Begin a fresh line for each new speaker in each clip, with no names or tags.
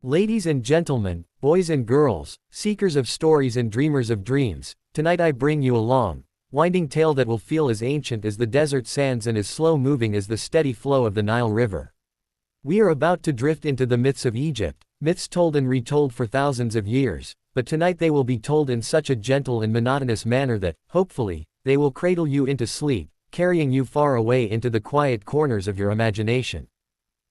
Ladies and gentlemen, boys and girls, seekers of stories and dreamers of dreams, tonight I bring you a long, winding tale that will feel as ancient as the desert sands and as slow-moving as the steady flow of the Nile River. We are about to drift into the myths of Egypt, myths told and retold for thousands of years, but tonight they will be told in such a gentle and monotonous manner that, hopefully, they will cradle you into sleep, carrying you far away into the quiet corners of your imagination.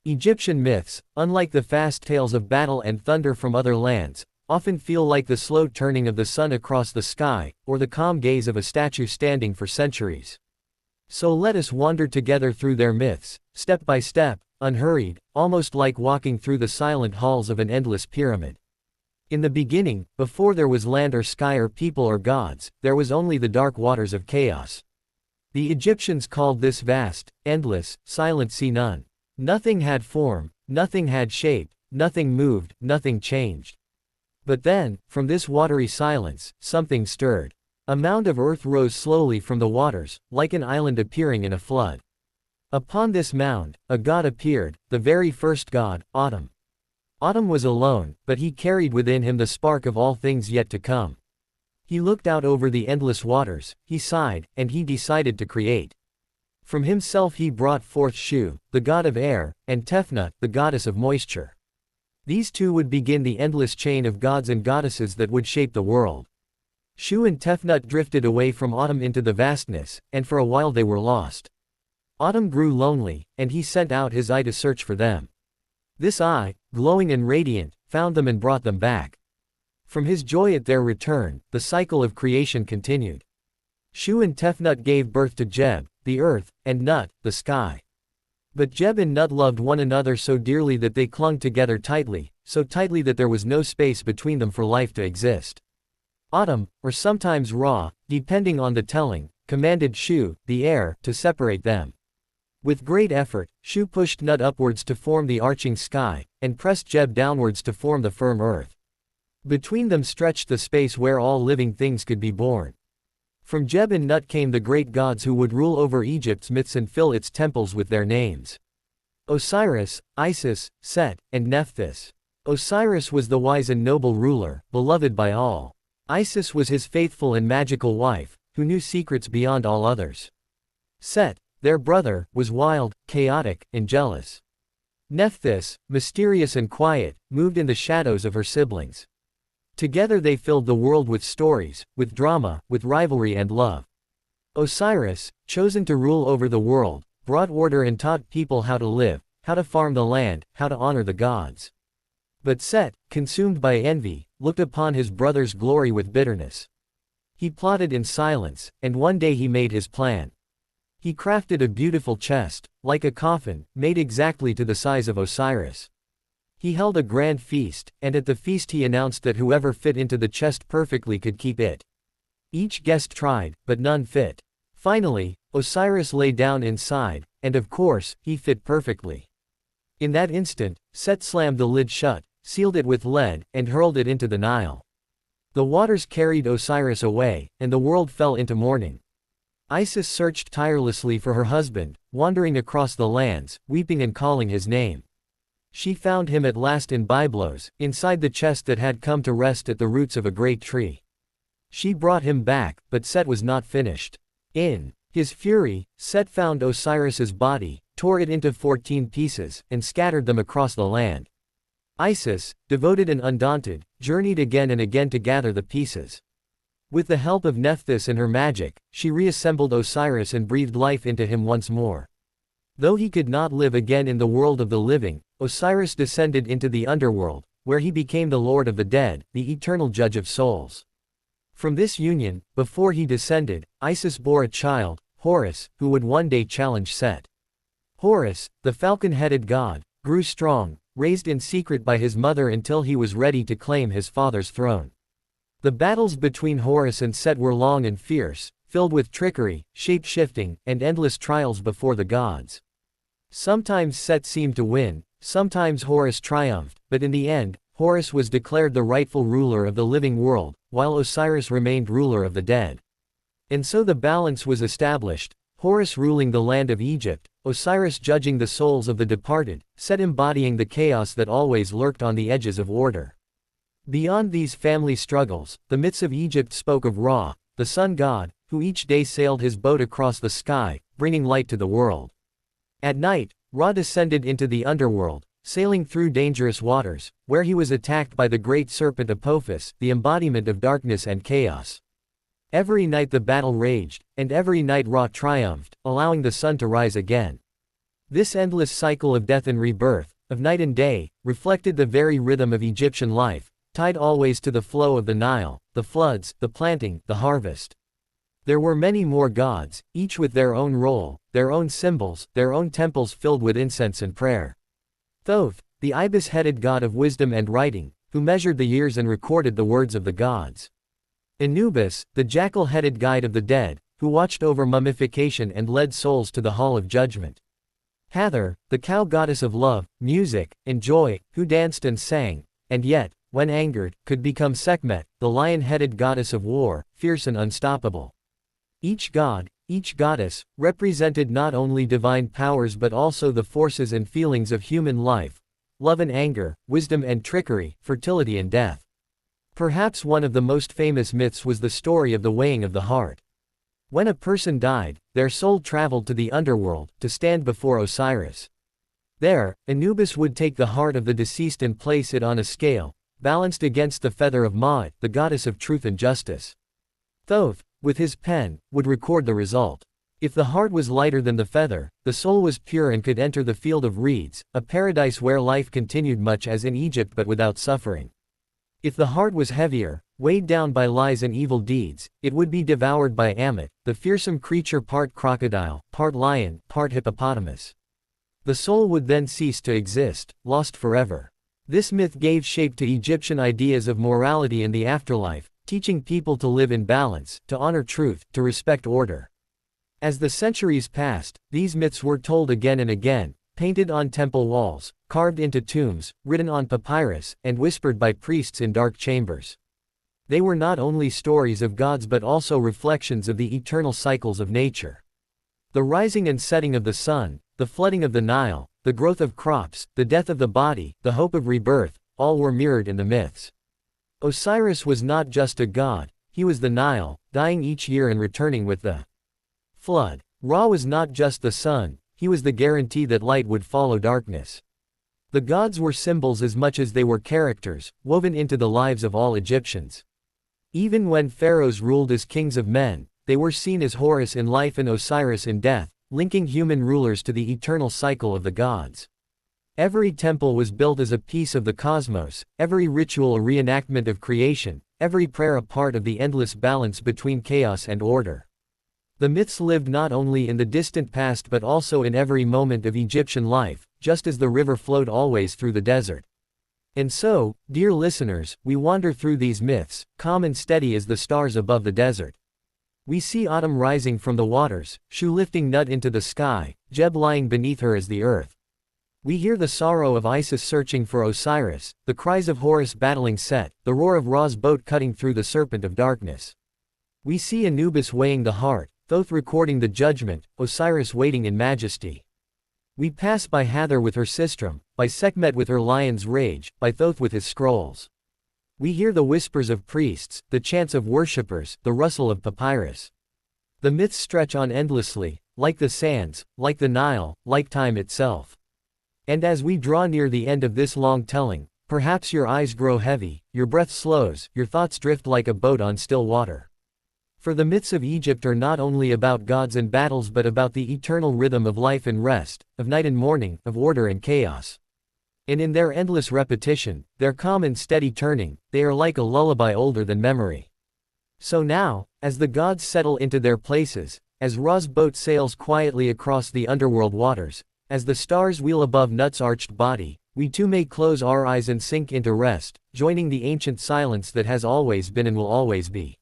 Egyptian myths, unlike the fast tales of battle and thunder from other lands, often feel like the slow turning of the sun across the sky, or the calm gaze of a statue standing for centuries. So let us wander together through their myths, step by step, unhurried, almost like walking through the silent halls of an endless pyramid. In the beginning, before there was land or sky or people or gods, there was only the dark waters of chaos. The Egyptians called this vast, endless, silent sea none. Nothing had form, nothing had shape, nothing moved, nothing changed. But then, from this watery silence, something stirred. A mound of earth rose slowly from the waters, like an island appearing in a flood. Upon this mound, a god appeared, the very first god, Autumn. Autumn was alone, but he carried within him the spark of all things yet to come. He looked out over the endless waters, he sighed, and he decided to create. From himself he brought forth Shu, the god of air, and Tefnut, the goddess of moisture. These two would begin the endless chain of gods and goddesses that would shape the world. Shu and Tefnut drifted away from Autumn into the vastness, and for a while they were lost. Autumn grew lonely, and he sent out his eye to search for them. This eye, glowing and radiant, found them and brought them back. From his joy at their return, the cycle of creation continued. Shu and Tefnut gave birth to Jeb, the earth, and Nut, the sky. But Jeb and Nut loved one another so dearly that they clung together tightly, so tightly that there was no space between them for life to exist. Autumn, or sometimes Ra, depending on the telling, commanded Shu, the air, to separate them. With great effort, Shu pushed Nut upwards to form the arching sky, and pressed Jeb downwards to form the firm earth. Between them stretched the space where all living things could be born. From Jeb and Nut came the great gods who would rule over Egypt's myths and fill its temples with their names. Osiris, Isis, Set, and Nephthys. Osiris was the wise and noble ruler, beloved by all. Isis was his faithful and magical wife, who knew secrets beyond all others. Set, their brother, was wild, chaotic, and jealous. Nephthys, mysterious and quiet, moved in the shadows of her siblings. Together they filled the world with stories, with drama, with rivalry and love. Osiris, chosen to rule over the world, brought order and taught people how to live, how to farm the land, how to honor the gods. But Set, consumed by envy, looked upon his brother's glory with bitterness. He plotted in silence, and one day he made his plan. He crafted a beautiful chest, like a coffin, made exactly to the size of Osiris. He held a grand feast, and at the feast he announced that whoever fit into the chest perfectly could keep it. Each guest tried, but none fit. Finally, Osiris lay down inside, and of course, he fit perfectly. In that instant, Set slammed the lid shut, sealed it with lead, and hurled it into the Nile. The waters carried Osiris away, and the world fell into mourning. Isis searched tirelessly for her husband, wandering across the lands, weeping and calling his name. She found him at last in Byblos, inside the chest that had come to rest at the roots of a great tree. She brought him back, but Set was not finished. In his fury, Set found Osiris's body, tore it into 14 pieces, and scattered them across the land. Isis, devoted and undaunted, journeyed again and again to gather the pieces. With the help of Nephthys and her magic, she reassembled Osiris and breathed life into him once more. Though he could not live again in the world of the living, Osiris descended into the underworld, where he became the Lord of the dead, the eternal judge of souls. From this union, before he descended, Isis bore a child, Horus, who would one day challenge Set. Horus, the falcon-headed god, grew strong, raised in secret by his mother until he was ready to claim his father's throne. The battles between Horus and Set were long and fierce, filled with trickery, shape-shifting, and endless trials before the gods. Sometimes Set seemed to win, sometimes Horus triumphed, but in the end, Horus was declared the rightful ruler of the living world, while Osiris remained ruler of the dead. And so the balance was established, Horus ruling the land of Egypt, Osiris judging the souls of the departed, Set embodying the chaos that always lurked on the edges of order. Beyond these family struggles, the myths of Egypt spoke of Ra, the sun god, who each day sailed his boat across the sky, bringing light to the world. At night, Ra descended into the underworld, sailing through dangerous waters, where he was attacked by the great serpent Apophis, the embodiment of darkness and chaos. Every night the battle raged, and every night Ra triumphed, allowing the sun to rise again. This endless cycle of death and rebirth, of night and day, reflected the very rhythm of Egyptian life, tied always to the flow of the Nile, the floods, the planting, the harvest. There were many more gods, each with their own role, their own symbols, their own temples filled with incense and prayer. Thoth, the ibis-headed god of wisdom and writing, who measured the years and recorded the words of the gods. Anubis, the jackal-headed guide of the dead, who watched over mummification and led souls to the hall of judgment. Hathor, the cow goddess of love, music, and joy, who danced and sang, and yet, when angered, could become Sekhmet, the lion-headed goddess of war, fierce and unstoppable. Each god, each goddess, represented not only divine powers but also the forces and feelings of human life, love and anger, wisdom and trickery, fertility and death. Perhaps one of the most famous myths was the story of the weighing of the heart. When a person died, their soul traveled to the underworld, to stand before Osiris. There, Anubis would take the heart of the deceased and place it on a scale, balanced against the feather of Ma'at, the goddess of truth and justice. Thoth, with his pen, would record the result. If the heart was lighter than the feather, the soul was pure and could enter the field of reeds, a paradise where life continued much as in Egypt but without suffering. If the heart was heavier, weighed down by lies and evil deeds, it would be devoured by Ammit, the fearsome creature part crocodile, part lion, part hippopotamus. The soul would then cease to exist, lost forever. This myth gave shape to Egyptian ideas of morality and the afterlife, teaching people to live in balance, to honor truth, to respect order. As the centuries passed, these myths were told again and again, painted on temple walls, carved into tombs, written on papyrus, and whispered by priests in dark chambers. They were not only stories of gods but also reflections of the eternal cycles of nature. The rising and setting of the sun, the flooding of the Nile, the growth of crops, the death of the body, the hope of rebirth, all were mirrored in the myths. Osiris was not just a god, he was the Nile, dying each year and returning with the flood. Ra was not just the sun, he was the guarantee that light would follow darkness. The gods were symbols as much as they were characters, woven into the lives of all Egyptians. Even when pharaohs ruled as kings of men, they were seen as Horus in life and Osiris in death, linking human rulers to the eternal cycle of the gods. Every temple was built as a piece of the cosmos, every ritual a reenactment of creation, every prayer a part of the endless balance between chaos and order. The myths lived not only in the distant past but also in every moment of Egyptian life, just as the river flowed always through the desert. And so, dear listeners, we wander through these myths, calm and steady as the stars above the desert. We see autumn rising from the waters, Shu lifting Nut into the sky, Jeb lying beneath her as the earth. We hear the sorrow of Isis searching for Osiris, the cries of Horus battling Set, the roar of Ra's boat cutting through the serpent of darkness. We see Anubis weighing the heart, Thoth recording the judgment, Osiris waiting in majesty. We pass by Hathor with her sistrum, by Sekhmet with her lion's rage, by Thoth with his scrolls. We hear the whispers of priests, the chants of worshippers, the rustle of papyrus. The myths stretch on endlessly, like the sands, like the Nile, like time itself. And as we draw near the end of this long telling, perhaps your eyes grow heavy, your breath slows, your thoughts drift like a boat on still water. For the myths of Egypt are not only about gods and battles but about the eternal rhythm of life and rest, of night and morning, of order and chaos. And in their endless repetition, their calm and steady turning, they are like a lullaby older than memory. So now, as the gods settle into their places, as Ra's boat sails quietly across the underworld waters, as the stars wheel above Nut's arched body, we too may close our eyes and sink into rest, joining the ancient silence that has always been and will always be.